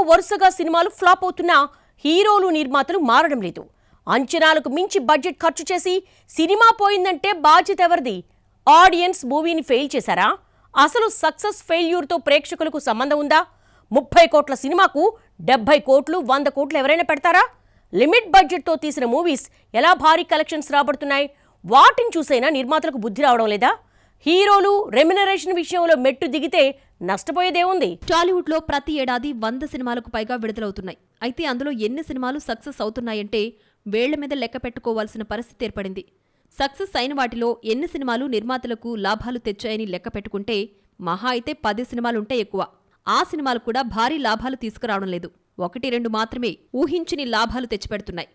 వరుసగా సినిమాలు ఫ్లాప్ అవుతున్నా హీరోలు నిర్మాతలు మారడం లేదు. అంచనాలకు మించి బడ్జెట్ ఖర్చు చేసి సినిమా పోయిందంటే బాధ్యత ఎవరిది? ఆడియన్స్ మూవీని ఫెయిల్ చేశారా? అసలు సక్సెస్ ఫెయిల్యూర్తో ప్రేక్షకులకు సంబంధం ఉందా? 30 కోట్ల సినిమాకు 70 కోట్లు 100 కోట్లు ఎవరైనా పెడతారా? లిమిట్ బడ్జెట్తో తీసిన మూవీస్ ఎలా భారీ కలెక్షన్స్ రాబడుతున్నాయి? వాటిని చూసైనా నిర్మాతలకు బుద్ధి రావడం లేదా? హీరోలు రెమ్యునరేషన్ విషయంలో మెట్టు దిగితే నష్టపోయేదేముంది? టాలీవుడ్లో ప్రతి ఏడాది 100 సినిమాలకు పైగా విడుదలవుతున్నాయి. అయితే అందులో ఎన్ని సినిమాలు సక్సెస్ అవుతున్నాయంటే వేళ్ల మీద లెక్క పెట్టుకోవాల్సిన పరిస్థితి ఏర్పడింది. సక్సెస్ అయిన వాటిలో ఎన్ని సినిమాలు నిర్మాతలకు లాభాలు తెచ్చాయని లెక్క పెట్టుకుంటే మహా అయితే 10 సినిమాలుంటే ఎక్కువ. ఆ సినిమాలు కూడా భారీ లాభాలు తీసుకురావడం లేదు. 1-2 మాత్రమే ఊహించని లాభాలు తెచ్చిపెడుతున్నాయి.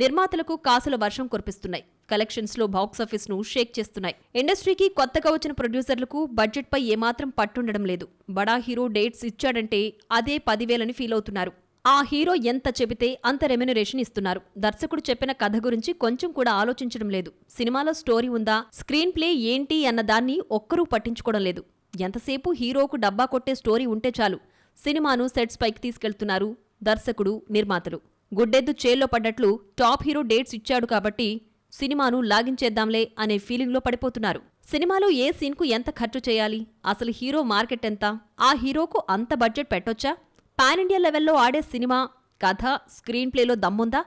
నిర్మాతలకు కాసుల వర్షం కురిపిస్తున్నాయి. కలెక్షన్స్లో బాక్సాఫీస్ను షేక్ చేస్తున్నాయి. ఇండస్ట్రీకి కొత్తగా వచ్చిన ప్రొడ్యూసర్లకు బడ్జెట్పై ఏమాత్రం పట్టుండడం లేదు. బడా హీరో డేట్స్ ఇచ్చాడంటే అదే 10,000 ఫీల్ అవుతున్నారు. ఆ హీరో ఎంత చెబితే అంత రెమ్యునరేషన్ ఇస్తున్నారు. దర్శకుడు చెప్పిన కథ గురించి కొంచెం కూడా ఆలోచించడం లేదు. సినిమాలో స్టోరీ ఉందా, స్క్రీన్ ప్లే ఏంటి అన్న దాన్ని ఒక్కరూ పట్టించుకోవడం లేదు. ఎంతసేపు హీరోకు డబ్బా కొట్టే స్టోరీ ఉంటే చాలు సినిమాను సెట్స్ పైకి తీసుకెళ్తున్నారు దర్శకుడు, నిర్మాతలు. గుడ్డెద్దు చేల్లో పడ్డట్లు టాప్ హీరో డేట్స్ ఇచ్చాడు కాబట్టి సినిమాను లాగించేద్దాంలే అనే ఫీలింగ్లో పడిపోతున్నారు. సినిమాలో ఏ సీన్కు ఎంత ఖర్చు చేయాలి, అసలు హీరో మార్కెట్ ఎంత, ఆ హీరోకు అంత బడ్జెట్ పెట్టొచ్చా, పాన్ ఇండియా లెవెల్లో ఆడే సినిమా కథ స్క్రీన్ ప్లేలో దమ్ముందా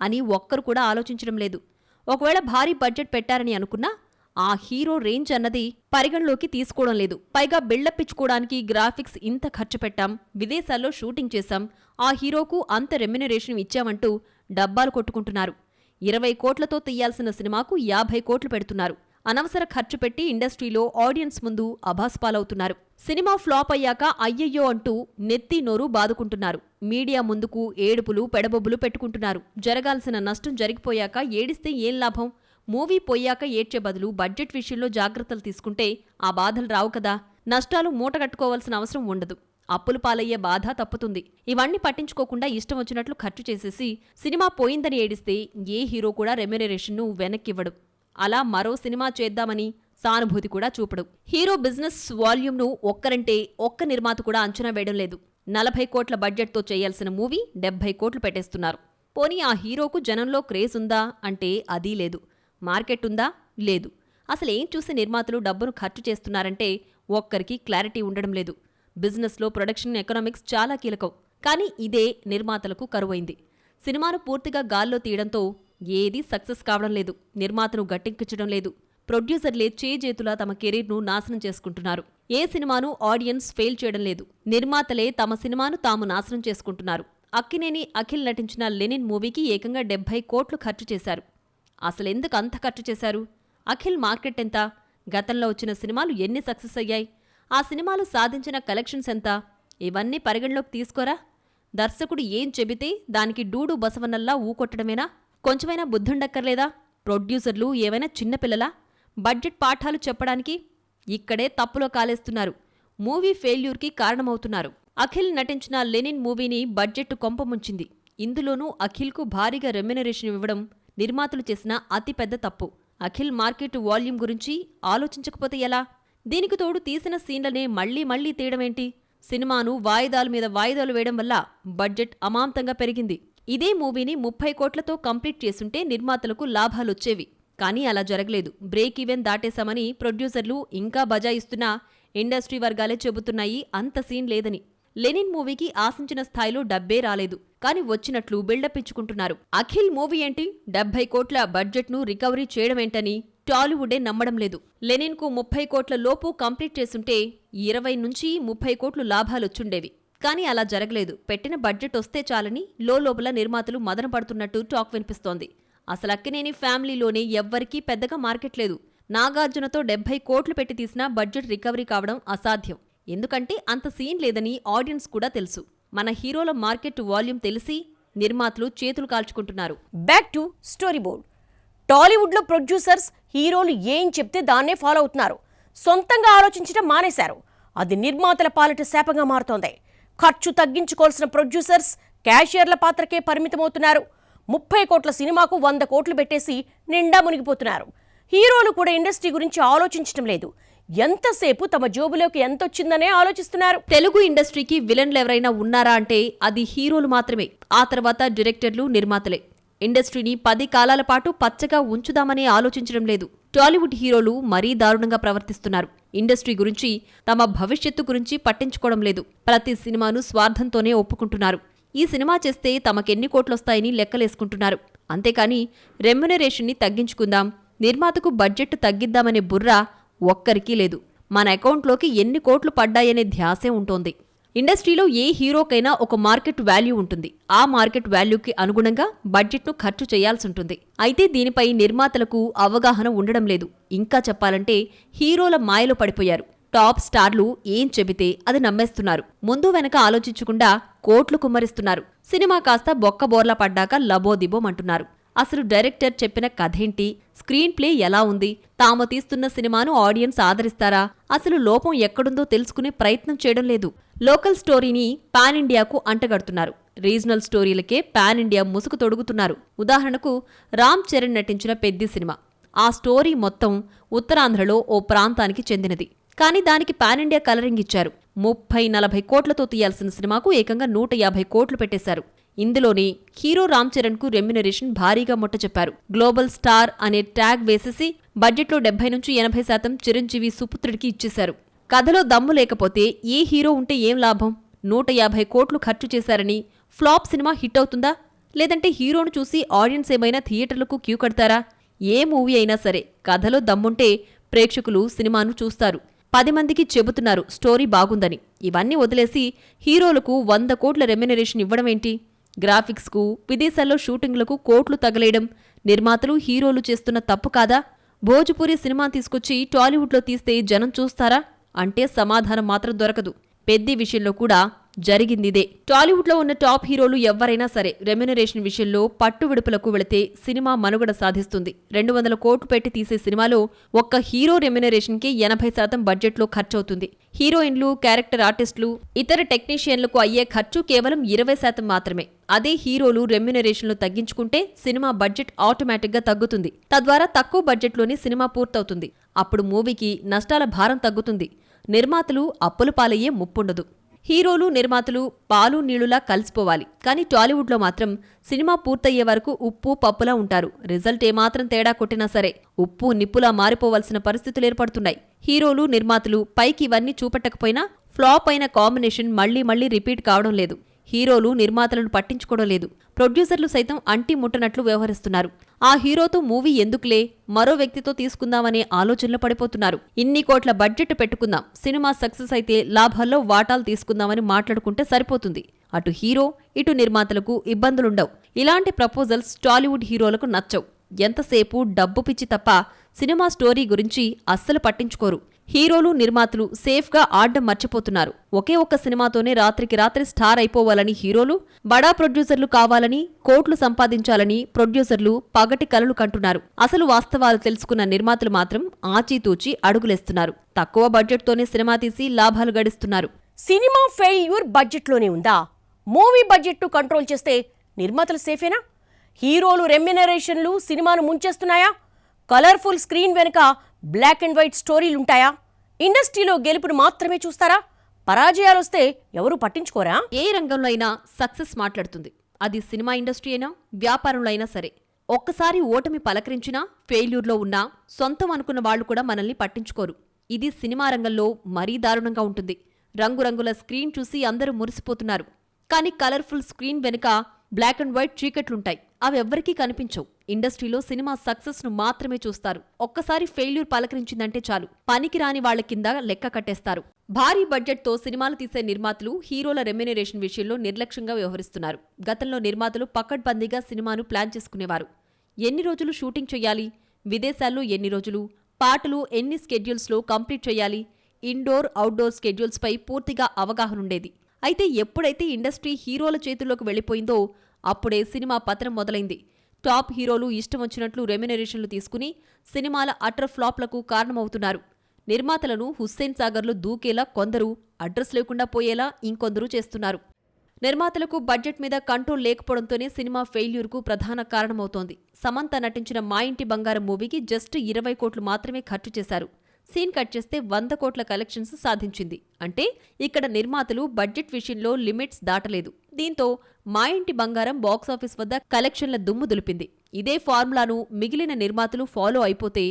అని ఒక్కరు కూడా ఆలోచించడం లేదు. ఒకవేళ భారీ బడ్జెట్ పెట్టారని అనుకున్నా ఆ హీరో రేంజ్ అన్నది పరిగణలోకి తీసుకోవడం లేదు. పైగా బిల్డప్ ఇచ్చుకోవడానికి గ్రాఫిక్స్ ఇంత ఖర్చు పెట్టాం, విదేశాల్లో షూటింగ్ చేశాం, ఆ హీరోకు అంత రెమ్యునరేషన్ ఇచ్చామంటూ డబ్బాలు కొట్టుకుంటున్నారు. 20 కోట్లతో తీయాల్సిన సినిమాకు 50 కోట్లు పెడుతున్నారు. అనవసర ఖర్చు పెట్టి ఇండస్ట్రీలో ఆడియన్స్ ముందు అభాస్పాలవుతున్నారు. సినిమా ఫ్లాప్ అయ్యాక అయ్యయ్యో అంటూ నెత్తి నోరు బాదుకుంటున్నారు. మీడియా ముందుకు ఏడుపులు పెడబొబ్బులు పెట్టుకుంటున్నారు. జరగాల్సిన నష్టం జరిగిపోయాక ఏడిస్తే ఏం లాభం? మూవీ పోయాక ఏడ్చే బదులు బడ్జెట్ విషయంలో జాగ్రత్తలు తీసుకుంటే ఆ బాధలు రావు కదా. నష్టాలు మూటగట్టుకోవాల్సిన అవసరం ఉండదు. అప్పులు పాలయ్యే బాధ తప్పుతుంది. ఇవన్నీ పట్టించుకోకుండా ఇష్టం వచ్చినట్లు ఖర్చు చేసేసి సినిమా పోయిందని ఏడిస్తే ఏ హీరో కూడా రెమ్యునరేషన్ను వెనక్కివ్వడు. అలా మరో సినిమా చేద్దామని సానుభూతి కూడా చూపడు. హీరో బిజినెస్ వాల్యూమ్ను ఒక్కరంటే ఒక్క నిర్మాత కూడా అంచనా వేయడం లేదు. 40 కోట్ల బడ్జెట్తో చేయాల్సిన మూవీ 70 కోట్లు పెట్టేస్తున్నారు. పోనీ ఆ హీరోకు జనంలో క్రేజ్ ఉందా అంటే అదీ లేదు. మార్కెట్ ఉందా? లేదు. అసలేం చూసి నిర్మాతలు డబ్బును ఖర్చు చేస్తున్నారంటే ఒక్కరికి క్లారిటీ ఉండడం లేదు. బిజినెస్లో ప్రొడక్షన్ ఎకనామిక్స్ చాలా కీలకం. కానీ ఇదే నిర్మాతలకు కరువైంది. సినిమాను పూర్తిగా గాల్లో తీయడంతో ఏదీ సక్సెస్ కావడం లేదు. నిర్మాతను గట్టెక్కించడం లేదు. ప్రొడ్యూసర్లే చేజేతులా తమ కెరీర్ను నాశనం చేసుకుంటున్నారు. ఏ సినిమాను ఆడియన్స్ ఫెయిల్ చేయడం లేదు. నిర్మాతలే తమ సినిమాను తాము నాశనం చేసుకుంటున్నారు. అక్కినేని అఖిల్ నటించిన లెనిన్ మూవీకి ఏకంగా 70 కోట్లు ఖర్చు చేశారు. అసలెందుకు అంత ఖర్చు చేశారు? అఖిల్ మార్కెట్ ఎంత? గతంలో వచ్చిన సినిమాలు ఎన్ని సక్సెస్ అయ్యాయి? ఆ సినిమాలు సాధించిన కలెక్షన్స్ ఎంత? ఇవన్నీ పరిగణలోకి తీసుకోరా? దర్శకుడు ఏం చెబితే దానికి డూడు బసవనల్లా ఊకొట్టడమేనా? కొంచెమైనా బుద్ధుండక్కర్లేదా? ప్రొడ్యూసర్లు ఏవైనా చిన్నపిల్లలా బడ్జెట్ పాఠాలు చెప్పడానికి? ఇక్కడే తప్పులో కాలేస్తున్నారు. మూవీ ఫెయిల్యూర్కి కారణమవుతున్నారు. అఖిల్ నటించిన లెనిన్ మూవీని బడ్జెట్ కొంపముంచింది. ఇందులోనూ అఖిల్కు భారీగా రెమ్యునరేషన్ ఇవ్వడం నిర్మాతలు చేసిన అతిపెద్ద తప్పు. అఖిల్ మార్కెట్ వాల్యూమ్ గురించి ఆలోచించకపోతే ఎలా? దీనికి తోడు తీసిన సీన్లనే మళ్లీ తీయడమేంటి? సినిమాను వాయిదాల మీద వాయిదాలు వేయడం వల్ల బడ్జెట్ అమాంతంగా పెరిగింది. ఇదే మూవీని 30 కోట్లతో కంప్లీట్ చేసుంటే నిర్మాతలకు లాభాలొచ్చేవి. కానీ అలా జరగలేదు. బ్రేక్ ఈవెన్ దాటేశామని ప్రొడ్యూసర్లు ఇంకా బజాయిస్తున్నా ఇండస్ట్రీ వర్గాలే చెబుతున్నాయి అంత సీన్ లేదని. లెనిన్ మూవీకి ఆశించిన స్థాయిలో డబ్బే రాలేదు. కానీ వచ్చినట్లు బిల్డప్ ఇచ్చుకుంటున్నారు. అఖిల్ మూవీ ఏంటి 70 కోట్ల బడ్జెట్ను రికవరీ చేయడమేంటని టాలీవుడే నమ్మడం లేదు. లెనిన్కు 30 కోట్ల లోపు కంప్లీట్ చేసుంటే 20-30 కోట్లు లాభాలొచ్చుండేవి. కానీ అలా జరగలేదు. పెట్టిన బడ్జెట్ వస్తే చాలని లోపల నిర్మాతలు మదన పడుతున్నట్టు టాక్ వినిపిస్తోంది. అసలు అక్కినేని ఫ్యామిలీలోనే ఎవ్వరికీ పెద్దగా మార్కెట్ లేదు. నాగార్జునతో 70 కోట్లు పెట్టి తీసినా బడ్జెట్ రికవరీ కావడం అసాధ్యం. ఎందుకంటే అంత సీన్ లేదని ఆడియన్స్ కూడా తెలుసు. మన హీరోల మార్కెట్ వాల్యూమ్ తెలిసి నిర్మాతలు చేతులు కాల్చుకుంటున్నారు. Back to storyboard. టాలీవుడ్లో ప్రొడ్యూసర్స్ హీరోలు ఏం చెప్తే దాన్నే ఫాలో అవుతున్నారు. సొంతంగా ఆలోచించడం మానేశారు. అది నిర్మాతల పాలిట శాపంగా మారుతోంది. ఖర్చు తగ్గించుకోవాల్సిన ప్రొడ్యూసర్స్ క్యాషియర్ల పాత్రకే పరిమితమవుతున్నారు. 30 కోట్ల సినిమాకు 100 కోట్లు పెట్టేసి నిండా మునిగిపోతున్నారు. హీరోలు కూడా ఇండస్ట్రీ గురించి ఆలోచించడం లేదు. ఎంతసేపు తమ జోబులోకి ఎంతొచ్చిందనే ఆలోచిస్తున్నారు. తెలుగు ఇండస్ట్రీకి విలన్లు ఎవరైనా ఉన్నారా అంటే అది హీరోలు మాత్రమే. ఆ తర్వాత డైరెక్టర్లు, నిర్మాతలే. ఇండస్ట్రీని 10 కాలాల పాటు పచ్చగా ఉంచుదామని ఆలోచించడం లేదు. టాలీవుడ్ హీరోలు మరీ దారుణంగా ప్రవర్తిస్తున్నారు. ఇండస్ట్రీ గురించి, తమ భవిష్యత్తు గురించి పట్టించుకోవడం లేదు. ప్రతి సినిమాను స్వార్థంతోనే ఒప్పుకుంటున్నారు. ఈ సినిమా చేస్తే తమకెన్ని కోట్లొస్తాయని లెక్కలేసుకుంటున్నారు. అంతేకాని రెమ్యునరేషన్ని తగ్గించుకుందాం, నిర్మాతకు బడ్జెట్ తగ్గిద్దామనే బుర్ర ఒక్కరికీ లేదు. మన అకౌంట్లోకి ఎన్ని కోట్లు పడ్డాయనే ధ్యాసే ఉంటోంది. ఇండస్ట్రీలో ఏ హీరోకైనా ఒక మార్కెట్ వాల్యూ ఉంటుంది. ఆ మార్కెట్ వాల్యూకి అనుగుణంగా బడ్జెట్ను ఖర్చు చేయాల్సుంటుంది. అయితే దీనిపై నిర్మాతలకు అవగాహన ఉండడం లేదు. ఇంకా చెప్పాలంటే హీరోల మాయలో పడిపోయారు. టాప్ స్టార్లు ఏం చెబితే అది నమ్మేస్తున్నారు. ముందు వెనక ఆలోచించకుండా కోట్లు కుమ్మరిస్తున్నారు. సినిమా కాస్త బొక్కబోర్లా పడ్డాక లబోదిబోమంటున్నారు. అసలు డైరెక్టర్ చెప్పిన కథేంటి, స్క్రీన్ ప్లే ఎలా ఉంది, తాము తీస్తున్న సినిమాను ఆడియన్స్ ఆదరిస్తారా, అసలు లోపం ఎక్కడుందో తెలుసుకునే ప్రయత్నం చేయడం లేదు. లోకల్ స్టోరీని పాన్ ఇండియాకు అంటగడుతున్నారు. రీజనల్ స్టోరీలకే పాన్ ఇండియా ముసుగు తొడుగుతున్నారు. ఉదాహరణకు రామ్ చరణ్ నటించిన పెద్ది సినిమా. ఆ స్టోరీ మొత్తం ఉత్తరాంధ్రలో ఓ ప్రాంతానికి చెందినది. కానీ దానికి పాన్ ఇండియా కలరింగ్ ఇచ్చారు. 30-40 కోట్లతో తీయాల్సిన సినిమాకు ఏకంగా 150 కోట్లు పెట్టేశారు. ఇందులోనే హీరో రామ్ చరణ్ కు రెమ్యునరేషన్ భారీగా ముట్టచెప్పారు. గ్లోబల్ స్టార్ అనే ట్యాగ్ వేసేసి బడ్జెట్లో 70-80% చిరంజీవి సుపుత్రుడికి ఇచ్చేశారు. కథలో దమ్ము లేకపోతే ఏ హీరో ఉంటే ఏం లాభం? 150 కోట్లు ఖర్చు చేశారని ఫ్లాప్ సినిమా హిట్ అవుతుందా? లేదంటే హీరోను చూసి ఆడియన్స్ ఏమైనా థియేటర్లకు క్యూ కడతారా? ఏ మూవీ అయినా సరే కథలో దమ్ముంటే ప్రేక్షకులు సినిమాను చూస్తారు. 10 మందికి చెబుతున్నారు స్టోరీ బాగుందని. ఇవన్నీ వదిలేసి హీరోలకు 100 కోట్ల రెమ్యునరేషన్ ఇవ్వడమేంటి? గ్రాఫిక్స్కు, విదేశాల్లో షూటింగ్లకు కోట్లు తగలేయడం నిర్మాతలు, హీరోలు చేస్తున్న తప్పు కాదా? భోజ్పురి సినిమా తీసుకొచ్చి టాలీవుడ్లో తీస్తే జనం చూస్తారా అంటే సమాధానం మాత్రం దొరకదు. పెద్ది విషయంలో కూడా జరిగిందిదే. టాలీవుడ్లో ఉన్న టాప్ హీరోలు ఎవ్వరైనా సరే రెమ్యునరేషన్ విషయంలో పట్టు విడుపులకు వెళితే సినిమా మనుగడ సాధిస్తుంది. 200 కోట్లు పెట్టి తీసే సినిమాలో ఒక్క హీరో రెమ్యునరేషన్కి 80% బడ్జెట్లో ఖర్చవుతుంది. హీరోయిన్లు, క్యారెక్టర్ ఆర్టిస్టులు, ఇతర టెక్నీషియన్లకు అయ్యే ఖర్చు కేవలం 20% మాత్రమే. అదే హీరోలు రెమ్యునరేషన్లు తగ్గించుకుంటే సినిమా బడ్జెట్ ఆటోమేటిక్గా తగ్గుతుంది. తద్వారా తక్కువ బడ్జెట్లోనే సినిమా పూర్తవుతుంది. అప్పుడు మూవీకి నష్టాల భారం తగ్గుతుంది. నిర్మాతలు అప్పుల పాలయ్యే ముప్పుండదు. హీరోలు, నిర్మాతలు పాలు నీళ్లులా కలిసిపోవాలి. కానీ టాలీవుడ్లో మాత్రం సినిమా పూర్తయ్యే వరకు ఉప్పు పప్పులా ఉంటారు. రిజల్ట్ ఏమాత్రం తేడా కొట్టినా సరే ఉప్పు నిప్పులా మారిపోవలసిన పరిస్థితులు ఏర్పడుతున్నాయి. హీరోలు, నిర్మాతలు పైకి ఇవన్నీ చూపెట్టకపోయినా ఫ్లాప్ అయిన కాంబినేషన్ మళ్లీ రిపీట్ కావడం లేదు. హీరోలు, నిర్మాతలను పట్టించుకోవడం లేదు. ప్రొడ్యూసర్లు సైతం అంటి ముట్టనట్లు వ్యవహరిస్తున్నారు. ఆ హీరోతో మూవీ ఎందుకులే, మరో వ్యక్తితో తీసుకుందామనే ఆలోచనలో పడిపోతున్నారు. ఇన్ని కోట్ల బడ్జెట్ పెట్టుకుందాం, సినిమా సక్సెస్ అయితే లాభాల్లో వాటాలు తీసుకుందామని మాట్లాడుకుంటే సరిపోతుంది. అటు హీరో, ఇటు నిర్మాతలకు ఇబ్బందులుండవు. ఇలాంటి ప్రపోజల్స్ టాలీవుడ్ హీరోలకు నచ్చవు. ఎంతసేపు డబ్బు పిచ్చి తప్ప సినిమా స్టోరీ గురించి అస్సలు పట్టించుకోరు. హీరోలు, నిర్మాతలు సేఫ్గా ఆడ్డం మర్చిపోతున్నారు. ఒకే ఒక్క సినిమాతోనే రాత్రికి రాత్రి స్టార్ అయిపోవాలని హీరోలు, బడా ప్రొడ్యూసర్లు కావాలని, కోట్లు సంపాదించాలని ప్రొడ్యూసర్లు పగటి కలలు కంటున్నారు. అసలు వాస్తవాలు తెలుసుకున్న నిర్మాతలు మాత్రం ఆచితూచి అడుగులేస్తున్నారు. తక్కువ బడ్జెట్తోనే సినిమా తీసి లాభాలు గడిస్తున్నారు. సినిమా ఫెయిల్యూర్ బడ్జెట్లోనే ఉందా? మూవీ బడ్జెట్ను కంట్రోల్ చేస్తే నిర్మాతలు సేఫేనా? హీరోలు రెమ్యునరేషన్లు సినిమాను ముంచేస్తున్నాయా? కలర్ఫుల్ స్క్రీన్ వెనుక బ్లాక్ అండ్ వైట్ స్టోరీలుంటాయా? ఇండస్ట్రీలో గెలుపును మాత్రమే చూస్తారా? పరాజయాలొస్తే ఎవరూ పట్టించుకోరా? ఏ రంగంలో అయినా సక్సెస్ మాట్లాడుతుంది. అది సినిమా ఇండస్ట్రీ అయినా, వ్యాపారంలో అయినా సరే. ఒక్కసారి ఓటమి పలకరించినా, ఫెయిల్యూర్లో ఉన్నా సొంతం అనుకున్న వాళ్లు కూడా మనల్ని పట్టించుకోరు. ఇది సినిమా రంగంలో మరీ దారుణంగా ఉంటుంది. రంగురంగుల స్క్రీన్ చూసి అందరూ మురిసిపోతున్నారు. కానీ కలర్ఫుల్ స్క్రీన్ వెనుక బ్లాక్ అండ్ వైట్ చీకట్లుంటాయి. అవెవ్వరికీ కనిపించవు. ఇండస్ట్రీలో సినిమా సక్సెస్ ను మాత్రమే చూస్తారు. ఒక్కసారి ఫెయిల్యూర్ పలకరించిందంటే చాలు, పనికిరాని వాళ్ల కింద లెక్క కట్టేస్తారు. భారీ బడ్జెట్తో సినిమాలు తీసే నిర్మాతలు హీరోల రెమ్యునరేషన్ విషయంలో నిర్లక్ష్యంగా వ్యవహరిస్తున్నారు. గతంలో నిర్మాతలు పకడ్బందీగా సినిమాను ప్లాన్ చేసుకునేవారు. ఎన్ని రోజులు షూటింగ్ చెయ్యాలి, విదేశాల్లో ఎన్ని రోజులు, పాటలు ఎన్ని స్కెడ్యూల్స్లో కంప్లీట్ చేయాలి, ఇండోర్, అవుట్డోర్ స్కెడ్యూల్స్పై పూర్తిగా అవగాహనుండేది. అయితే ఎప్పుడైతే ఇండస్ట్రీ హీరోల చేతుల్లోకి వెళ్లిపోయిందో అప్పుడే సినిమా పతనం మొదలైంది. టాప్ హీరోలు ఇష్టం వచ్చినట్లు రెమ్యునరేషన్లు తీసుకుని సినిమాల అటర్ ఫ్లాప్లకు కారణమవుతున్నారు. నిర్మాతలను హుస్సేన్ సాగర్లో దూకేలా కొందరు, అడ్రస్ లేకుండా పోయేలా ఇంకొందరు చేస్తున్నారు. నిర్మాతలకు బడ్జెట్ మీద కంట్రోల్ లేకపోవడంతోనే సినిమా ఫెయిల్యూర్కు ప్రధాన కారణమవుతోంది. సమంత నటించిన మా ఇంటి బంగారం మూవీకి జస్ట్ 20 కోట్లు మాత్రమే ఖర్చు చేశారు. సీన్ కట్ చేస్తే 100 కోట్ల కలెక్షన్స్ సాధించింది. అంటే ఇక్కడ నిర్మాతలు బడ్జెట్ విషయంలో లిమిట్స్ దాటలేదు. దీంతో మా ఇంటి బంగారం బాక్సాఫీస్ వద్ద కలెక్షన్ల దుమ్ము దులిపింది. ఇదే ఫార్ములాను మిగిలిన నిర్మాతలు ఫాలో అయిపోతే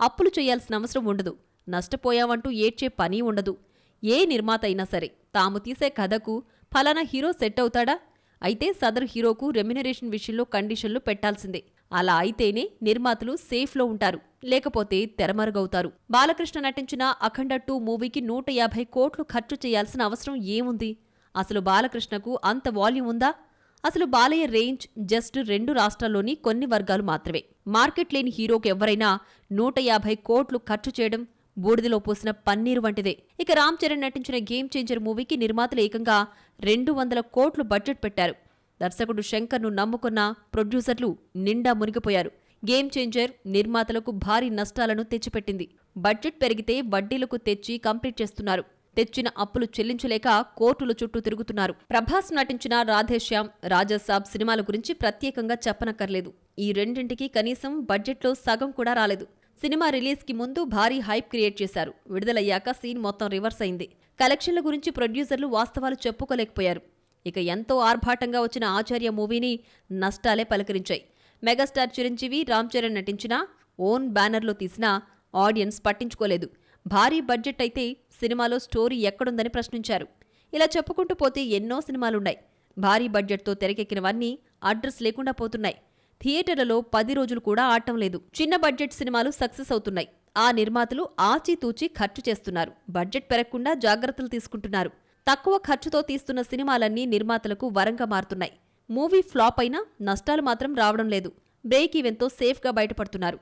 అప్పులు చేయాల్సిన అవసరం ఉండదు, నష్టపోయామంటూ ఏడ్చే పని ఉండదు. ఏ నిర్మాత అయినా సరే తాము తీసే కథకు ఫలానా హీరో సెట్ అవుతాడా? అయితే సదరు హీరోకు రెమ్యునరేషన్ విషయంలో కండిషన్లు పెట్టాల్సిందే. అలా అయితేనే నిర్మాతలు సేఫ్లో ఉంటారు, లేకపోతే తెరమరుగవుతారు. బాలకృష్ణ నటించిన అఖండ 2 మూవీకి 150 కోట్లు ఖర్చు చేయాల్సిన అవసరం ఏముంది? అసలు బాలకృష్ణకు అంత వాల్యూమ్ ఉందా? అసలు బాలయ్య రేంజ్ జస్ట్ 2 రాష్ట్రాల్లోని కొన్ని వర్గాలు మాత్రమే. మార్కెట్ లేని హీరోకు ఎవరైనా 150 కోట్లు ఖర్చు చేయడం బూడిదలో పోసిన పన్నీరు వంటిదే. ఇక రామ్ చరణ్ నటించిన గేమ్ చేంజర్ మూవీకి నిర్మాతలు ఏకంగా 200 కోట్లు బడ్జెట్ పెట్టారు. దర్శకుడు శంకర్ను నమ్ముకున్న ప్రొడ్యూసర్లు నిండా మునిగిపోయారు. గేమ్ చేంజర్ నిర్మాతలకు భారీ నష్టాలను తెచ్చిపెట్టింది. బడ్జెట్ పెరిగితే వడ్డీలకు తెచ్చి కంప్లీట్ చేస్తున్నారు. తెచ్చిన అప్పులు చెల్లించలేక కోర్టుల చుట్టూ తిరుగుతున్నారు. ప్రభాస్ నటించిన రాధేశ్యామ్, రాజాసాబ్ సినిమాల గురించి ప్రత్యేకంగా చెప్పనక్కర్లేదు. ఈ రెండింటికి కనీసం బడ్జెట్లో సగం కూడా రాలేదు. సినిమా రిలీజ్కి ముందు భారీ హైప్ క్రియేట్ చేశారు. విడుదలయ్యాక సీన్ మొత్తం రివర్స్ అయింది. కలెక్షన్ల గురించి ప్రొడ్యూసర్లు వాస్తవాలు చెప్పుకోలేకపోయారు. ఇక ఎంతో ఆర్భాటంగా వచ్చిన ఆచార్య మూవీని నష్టాలే పలకరించాయి. మెగాస్టార్ చిరంజీవి, రామ్ చరణ్ నటించిన ఓన్ బ్యానర్లో తీసినా ఆడియన్స్ పట్టించుకోలేదు. భారీ బడ్జెట్ అయితే సినిమాలో స్టోరీ ఎక్కడుందని ప్రశ్నించారు. ఇలా చెప్పుకుంటూ పోతే ఎన్నో సినిమాలున్నాయి. భారీ బడ్జెట్తో తెరకెక్కినవన్నీ అడ్రస్ లేకుండా పోతున్నాయి. థియేటర్లలో 10 రోజులు కూడా ఆడటం లేదు. చిన్న బడ్జెట్ సినిమాలు సక్సెస్ అవుతున్నాయి. ఆ నిర్మాతలు ఆచితూచి ఖర్చు చేస్తున్నారు. బడ్జెట్ పెరగకుండా జాగ్రత్తలు తీసుకుంటున్నారు. తక్కువ ఖర్చుతో తీస్తున్న సినిమాలన్నీ నిర్మాతలకు వరంగా మారుతున్నాయి. మూవీ ఫ్లాప్ అయినా నష్టాలు మాత్రం రావడం లేదు. బ్రేక్ ఈవెన్తో సేఫ్గా బయటపడుతున్నారు.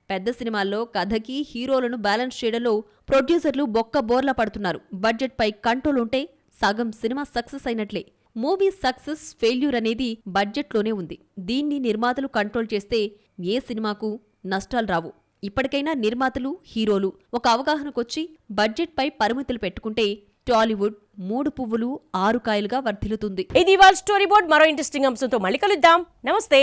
పెద్ద సినిమాల్లో కథకి హీరోలను బ్యాలెన్స్ చేయడంలో ప్రొడ్యూసర్లు బొక్క బోర్లా పడుతున్నారు. బడ్జెట్పై కంట్రోల్ ఉంటే సగం సినిమా సక్సెస్ అయినట్లే. మూవీ సక్సెస్ ఫెయిల్యూర్ అనేది బడ్జెట్లోనే ఉంది. దీన్ని నిర్మాతలు కంట్రోల్ చేస్తే ఏ సినిమాకు నష్టాలు రావు. ఇప్పటికైనా నిర్మాతలు, హీరోలు ఒక అవగాహనకొచ్చి బడ్జెట్పై పరిమితులు పెట్టుకుంటే టాలీవుడ్ 3 పువ్వులు 6 కాయలుగా వర్ధిల్లుతుంది. ఇది ఇవాళ స్టోరీ బోర్డ్. మరో ఇంట్రెస్టింగ్ అంశంతో మళ్ళీ కలుద్దాం. నమస్తే.